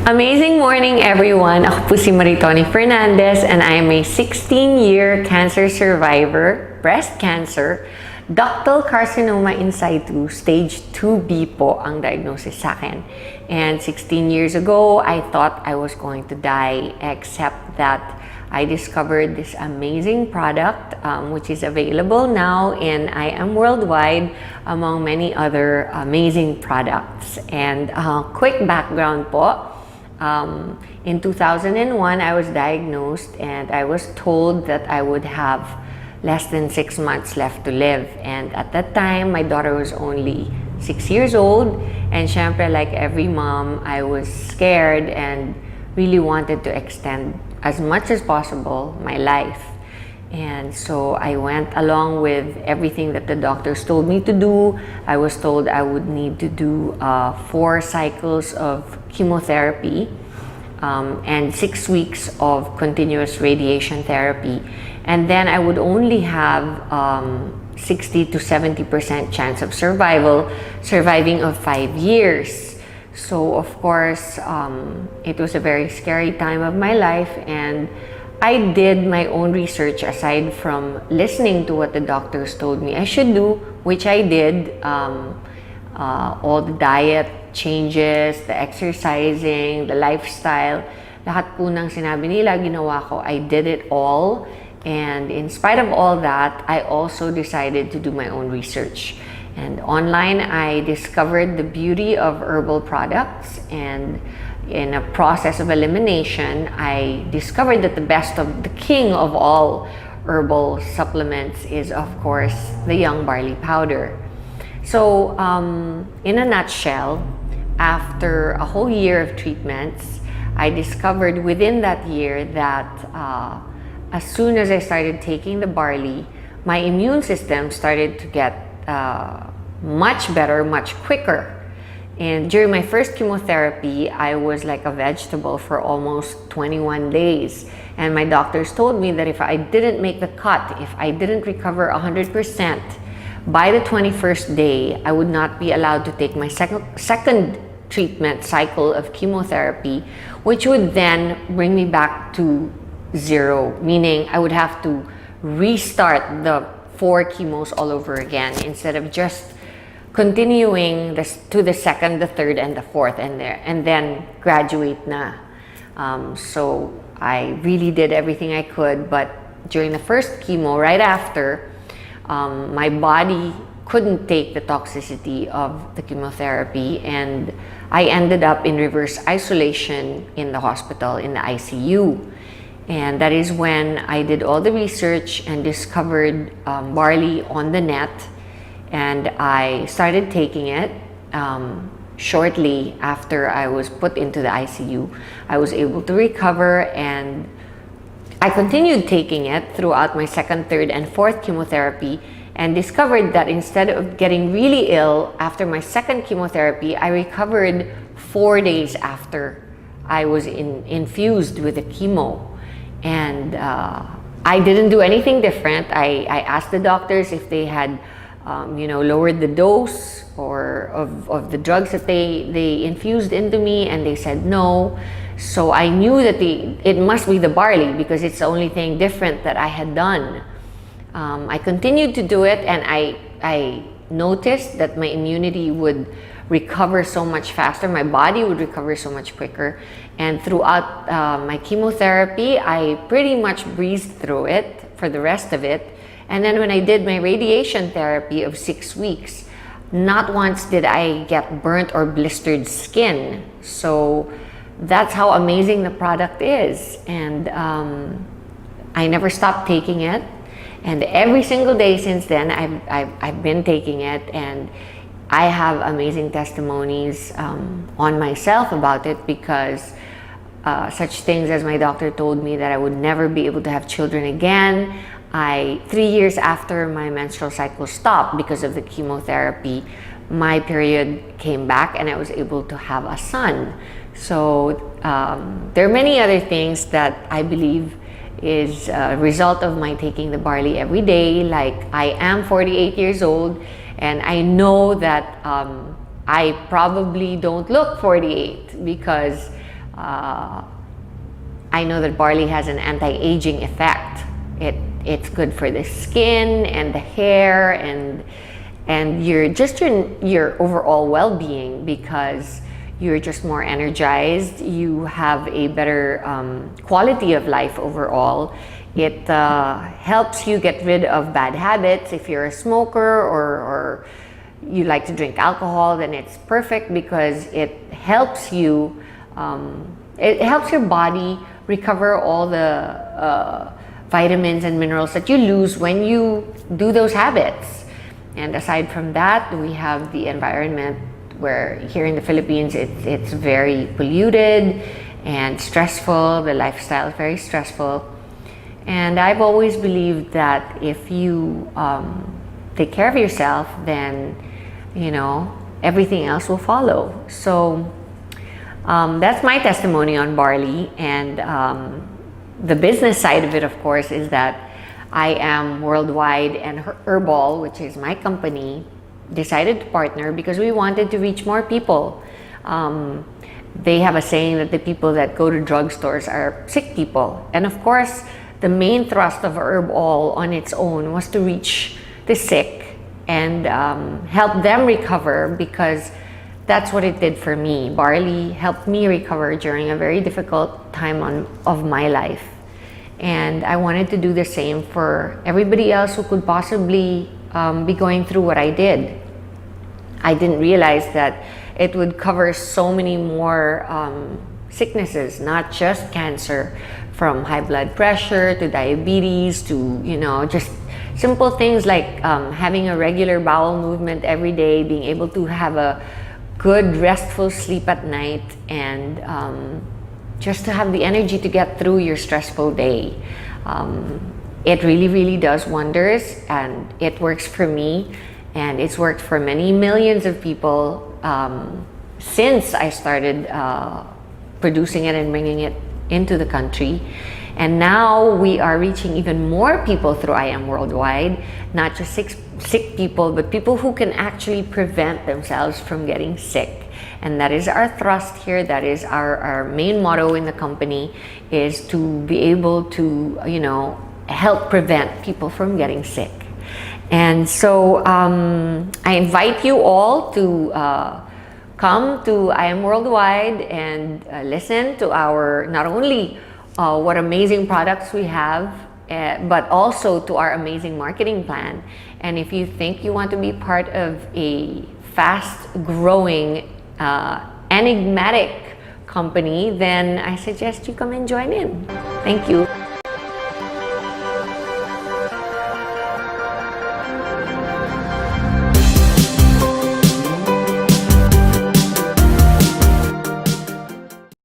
Amazing morning, everyone! Ako po si Maritoni Fernandez and I am a 16-year cancer survivor, breast cancer, ductal carcinoma in situ, stage 2B po ang diagnosis sa akin. And 16 years ago, I thought I was going to die, except that I discovered this amazing product which is available now in I Am Worldwide among many other amazing products. And quick background po. In 2001, I was diagnosed and I was told that I would have less than 6 months left to live. And at that time, my daughter was only 6 years old. And syempre, like every mom, I was scared and really wanted to extend as much as possible my life. And so I went along with everything that the doctors told me to do. I was told I would need to do 4 cycles of chemotherapy and 6 weeks of continuous radiation therapy. And then I would only have 60 to 70% chance of surviving of 5 years. So of course, it was a very scary time of my life, and I did my own research aside from listening to what the doctors told me I should do, which I did. All the diet changes, the exercising, the lifestyle, lahat po ng sinabi nila, ginawa ko. I did it all. And in spite of all that, I also decided to do my own research. And online, I discovered the beauty of herbal products, and in a process of elimination, I discovered that the king of all herbal supplements is, of course, the young barley powder. So, in a nutshell, after a whole year of treatments, I discovered within that year that as soon as I started taking the barley, my immune system started to get much better, much quicker. And during my first chemotherapy, I was like a vegetable for almost 21 days. And my doctors told me that if I didn't make the cut, if I didn't recover 100%, by the 21st day, I would not be allowed to take my second treatment cycle of chemotherapy, which would then bring me back to 0, meaning I would have to restart the 4 chemos all over again instead of just continuing to the second, the third, and the fourth, and then graduate na. So I really did everything I could, but during the first chemo, right after, my body couldn't take the toxicity of the chemotherapy, and I ended up in reverse isolation in the hospital, in the ICU. And that is when I did all the research and discovered barley on the net. And I started taking it. Shortly after I was put into the ICU, I was able to recover, and I continued taking it throughout my second, third, and fourth chemotherapy, and discovered that instead of getting really ill after my second chemotherapy, I recovered 4 days after I was infused with the chemo. And I didn't do anything different. I asked the doctors if they had lowered the dose or of the drugs that they infused into me, and they said no. So I knew that it must be the barley, because it's the only thing different that I had done. I continued to do it, and I noticed that my immunity would recover so much faster, my body would recover so much quicker. And throughout my chemotherapy, I pretty much breezed through it for the rest of it. And then when I did my radiation therapy of 6 weeks, not once did I get burnt or blistered skin. So that's how amazing the product is. And I never stopped taking it. And every single day since then, I've been taking it, and I have amazing testimonies on myself about it, because such things as my doctor told me that I would never be able to have children again. 3 years after my menstrual cycle stopped because of the chemotherapy, my period came back and I was able to have a son. So there are many other things that I believe is a result of my taking the barley every day. Like, I am 48 years old, and I know that I probably don't look 48 because I know that barley has an anti-aging effect. It's good for the skin and the hair and your overall well-being, because you're just more energized. You have a better quality of life overall. It helps you get rid of bad habits. If you're a smoker or you like to drink alcohol, then it's perfect because it helps you. It helps your body recover all the vitamins and minerals that you lose when you do those habits. And aside from that, we have the environment, where here in the Philippines it's very polluted and stressful. The lifestyle is very stressful. And I've always believed that if you take care of yourself, then everything else will follow. So that's my testimony on barley. And the business side of it, of course, is that I am worldwide, and Herbal, which is my company, decided to partner because we wanted to reach more people. They have a saying that the people that go to drugstores are sick people. And of course, the main thrust of Herbal on its own was to reach the sick and help them recover, because that's what it did for me. Barley helped me recover during a very difficult time of my life. And I wanted to do the same for everybody else who could possibly be going through what I did. I didn't realize that it would cover so many more sicknesses, not just cancer, from high blood pressure to diabetes to, just simple things like having a regular bowel movement every day, being able to have a good restful sleep at night, and just to have the energy to get through your stressful day. It really, really does wonders, and it works for me, and it's worked for many millions of people since I started producing it and bringing it into the country. And now we are reaching even more people through I Am Worldwide, not just sick people, but people who can actually prevent themselves from getting sick. And that is our thrust here. That is our main motto in the company, is to be able to, help prevent people from getting sick. And so I invite you all to come to I Am Worldwide and listen to our, not only what amazing products we have, but also to our amazing marketing plan. And if you think you want to be part of a fast-growing, enigmatic company, then I suggest you come and join in. Thank you.